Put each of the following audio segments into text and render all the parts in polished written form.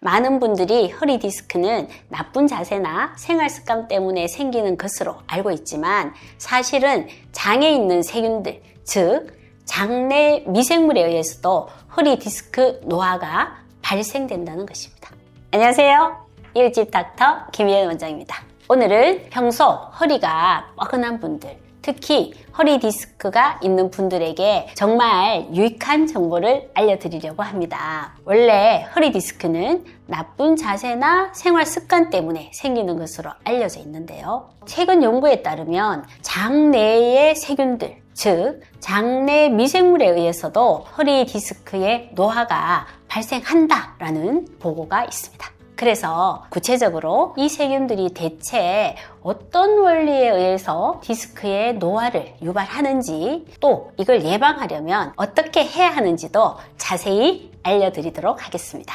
많은 분들이 허리 디스크는 나쁜 자세나 생활 습관 때문에 생기는 것으로 알고 있지만 사실은 장에 있는 세균들, 즉 장내 미생물에 의해서도 허리 디스크 노화가 발생된다는 것입니다. 안녕하세요. 이웃집 닥터 김희연 원장입니다. 오늘은 평소 허리가 뻐근한 분들, 특히 허리 디스크가 있는 분들에게 정말 유익한 정보를 알려드리려고 합니다. 원래 허리 디스크는 나쁜 자세나 생활 습관 때문에 생기는 것으로 알려져 있는데요. 최근 연구에 따르면 장내의 세균들, 즉 장내 미생물에 의해서도 허리 디스크의 노화가 발생한다라는 보고가 있습니다. 그래서 구체적으로 이 세균들이 대체 어떤 원리에 의해서 디스크의 노화를 유발하는지, 또 이걸 예방하려면 어떻게 해야 하는지도 자세히 알려드리도록 하겠습니다.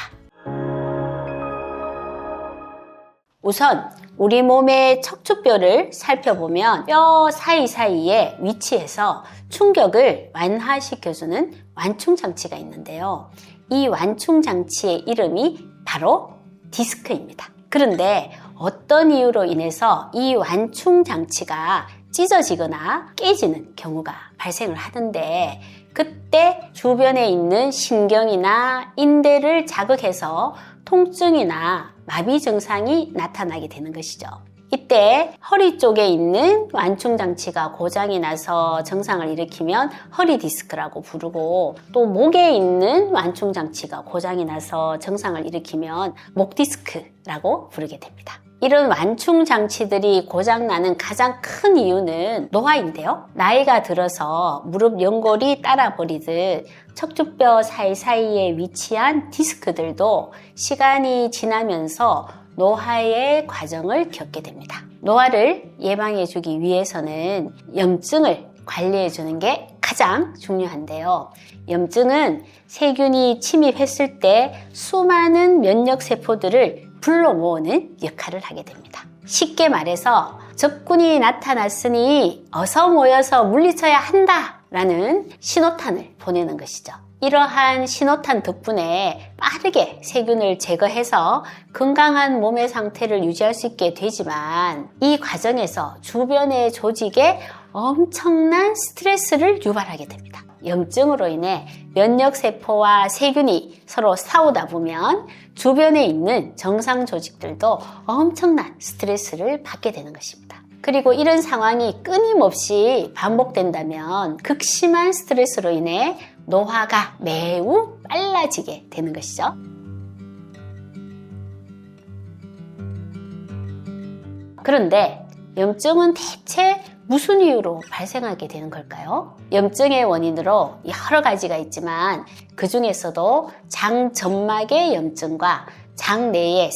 우선 우리 몸의 척추뼈를 살펴보면 뼈 사이사이에 위치해서 충격을 완화시켜주는 완충장치가 있는데요. 이 완충장치의 이름이 바로 디스크입니다. 그런데 어떤 이유로 인해서 이 완충장치가 찢어지거나 깨지는 경우가 발생을 하는데, 그때 주변에 있는 신경이나 인대를 자극해서 통증이나 마비 증상이 나타나게 되는 것이죠. 이때 허리 쪽에 있는 완충장치가 고장이 나서 증상을 일으키면 허리 디스크라고 부르고, 또 목에 있는 완충장치가 고장이 나서 증상을 일으키면 목 디스크라고 부르게 됩니다. 이런 완충장치들이 고장나는 가장 큰 이유는 노화인데요. 나이가 들어서 무릎 연골이 따라버리듯 척추뼈 사이사이에 위치한 디스크들도 시간이 지나면서 노화의 과정을 겪게 됩니다. 노화를 예방해주기 위해서는 염증을 관리해주는 게 가장 중요한데요. 염증은 세균이 침입했을 때 수많은 면역세포들을 불러 모으는 역할을 하게 됩니다. 쉽게 말해서 적군이 나타났으니 어서 모여서 물리쳐야 한다라는 신호탄을 보내는 것이죠. 이러한 신호탄 덕분에 빠르게 세균을 제거해서 건강한 몸의 상태를 유지할 수 있게 되지만, 이 과정에서 주변의 조직에 엄청난 스트레스를 유발하게 됩니다. 염증으로 인해 면역세포와 세균이 서로 싸우다 보면 주변에 있는 정상 조직들도 엄청난 스트레스를 받게 되는 것입니다. 그리고 이런 상황이 끊임없이 반복된다면 극심한 스트레스로 인해 노화가 매우 빨라지게 되는 것이죠. 그런데 염증은 대체 무슨 이유로 발생하게 되는 걸까요? 염증의 원인으로 여러 가지가 있지만 그 중에서도 장점막의 염증과 장내의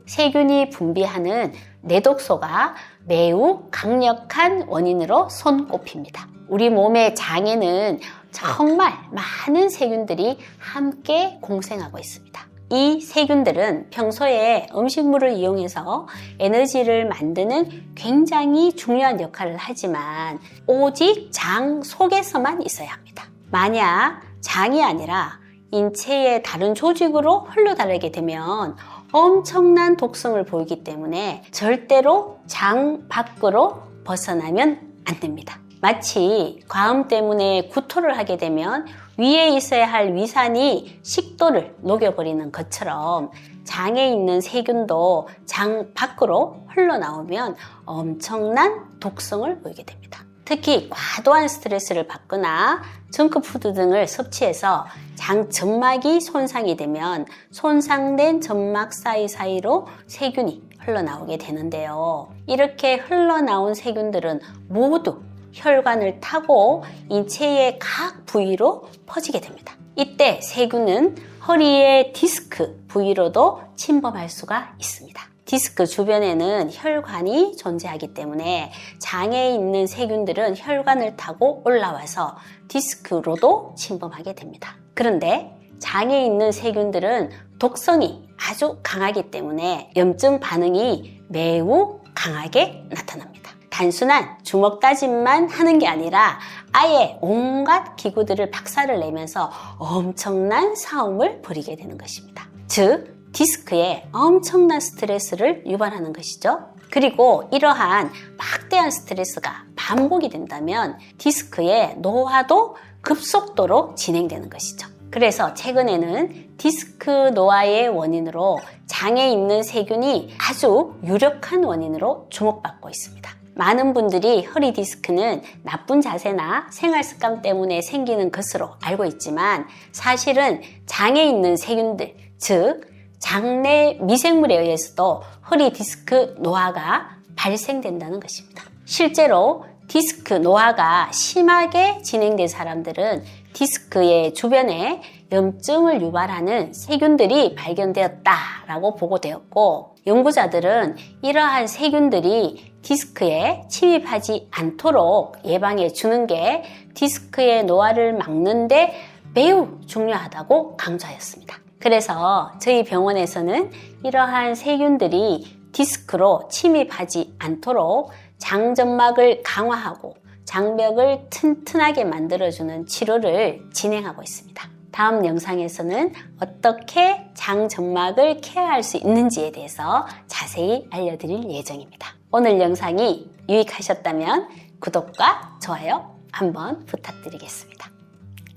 세균이 분비하는 내독소가 매우 강력한 원인으로 손꼽힙니다. 우리 몸의 장에는 정말 많은 세균들이 함께 공생하고 있습니다. 이 세균들은 평소에 음식물을 이용해서 에너지를 만드는 굉장히 중요한 역할을 하지만 오직 장 속에서만 있어야 합니다. 만약 장이 아니라 인체의 다른 조직으로 흘러다니게 되면 엄청난 독성을 보이기 때문에 절대로 장 밖으로 벗어나면 안 됩니다. 마치 과음 때문에 구토를 하게 되면 위에 있어야 할 위산이 식도를 녹여버리는 것처럼 장에 있는 세균도 장 밖으로 흘러나오면 엄청난 독성을 보이게 됩니다. 특히 과도한 스트레스를 받거나 정크푸드 등을 섭취해서 장 점막이 손상이 되면 손상된 점막 사이사이로 세균이 흘러나오게 되는데요. 이렇게 흘러나온 세균들은 모두 혈관을 타고 인체의 각 부위로 퍼지게 됩니다. 이때 세균은 허리의 디스크 부위로도 침범할 수가 있습니다. 디스크 주변에는 혈관이 존재하기 때문에 장에 있는 세균들은 혈관을 타고 올라와서 디스크로도 침범하게 됩니다. 그런데 장에 있는 세균들은 독성이 아주 강하기 때문에 염증 반응이 매우 강하게 나타납니다. 단순한 주먹 다짐만 하는 게 아니라 아예 온갖 기구들을 박살을 내면서 엄청난 싸움을 벌이게 되는 것입니다. 즉 디스크에 엄청난 스트레스를 유발하는 것이죠. 그리고 이러한 막대한 스트레스가 반복이 된다면 디스크의 노화도 급속도로 진행되는 것이죠. 그래서 최근에는 디스크 노화의 원인으로 장에 있는 세균이 아주 유력한 원인으로 주목받고 있습니다. 많은 분들이 허리 디스크는 나쁜 자세나 생활 습관 때문에 생기는 것으로 알고 있지만 사실은 장에 있는 세균들, 즉 장내 미생물에 의해서도 허리 디스크 노화가 발생된다는 것입니다. 실제로 디스크 노화가 심하게 진행된 사람들은 디스크의 주변에 염증을 유발하는 세균들이 발견되었다라고 보고되었고, 연구자들은 이러한 세균들이 디스크에 침입하지 않도록 예방해 주는 게 디스크의 노화를 막는데 매우 중요하다고 강조하였습니다. 그래서 저희 병원에서는 이러한 세균들이 디스크로 침입하지 않도록 장점막을 강화하고 장벽을 튼튼하게 만들어주는 치료를 진행하고 있습니다. 다음 영상에서는 어떻게 장점막을 케어할 수 있는지에 대해서 자세히 알려드릴 예정입니다. 오늘 영상이 유익하셨다면 구독과 좋아요 한번 부탁드리겠습니다.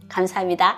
감사합니다.